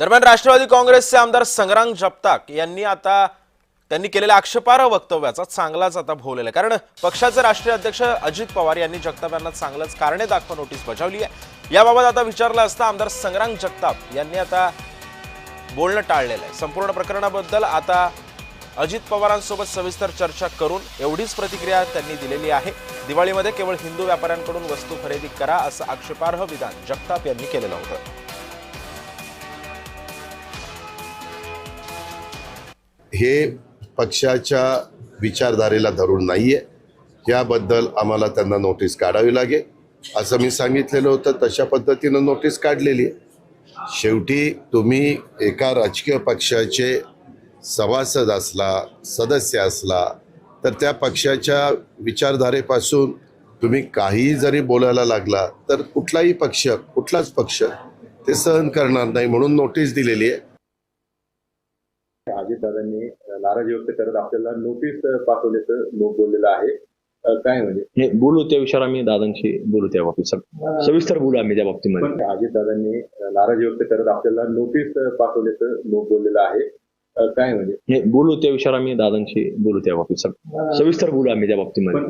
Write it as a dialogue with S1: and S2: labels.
S1: दरम्यान राष्ट्रवादी काँग्रेसचे आमदार संग्राम जगताप त्यांनी केलेल्या आक्षेपार्ह वक्तव्याचा चांगलाच आता भोवलेला आहे। कारण पक्षाचे राष्ट्रीय अध्यक्ष अजित पवार यांनी जगताप यांना चांगलंच कारणे दाखवा नोटीस बजावली आहे। याबाबत आता विचारलं असता आमदार संग्राम जगताप यांनी आता बोलणं टाळलेलं आहे। संपूर्ण प्रकरणाबद्दल आता अजित पवारांसोबत सविस्तर चर्चा करून एवढीच प्रतिक्रिया त्यांनी दिलेली आहे। दिवाळीमध्ये केवळ हिंदू व्यापाऱ्यांकडून वस्तू खरेदी करा असं आक्षेपार्ह विधान जगताप यांनी केलेलं होतं।
S2: हे पक्षाच्या विचारधारेला धरून नाहीये, याबद्दल आम्हाला त्यांना नोटीस काढावी लागेल असं मी सांगितलेलं होतं। तशा पद्धतीनं नोटीस काढलेली आहे। शेवटी तुम्ही एका राजकीय पक्षाचे सभासद असला, सदस्य असला, तर त्या पक्षाच्या विचारधारेपासून तुम्ही काही जरी बोलायला लागला तर कुठलाच पक्ष ते सहन करणार नाही, म्हणून नोटीस दिलेली आहे।
S3: अजितदादांनी नाराजी व्यक्त करत आपल्याला नोटीस पाठवल्याचं लोक बोललेलं आहे। काय म्हणजे
S4: हे बोलू त्या विषयावर आम्ही दादांशी बोलू त्या बाबतीत सविस्तर बोलू आम्ही त्या बाबतीमध्ये।
S3: पण अजितदादांनी नाराजी व्यक्त करत आपल्याला नोटीस पाठवल्याचं लोक बोललेलं आहे। काय म्हणजे
S4: हे बोलू त्या विषयावर आम्ही दादांशी बोलू त्या बाबतीत सविस्तर बोलू आम्ही त्या बाबतीमध्ये।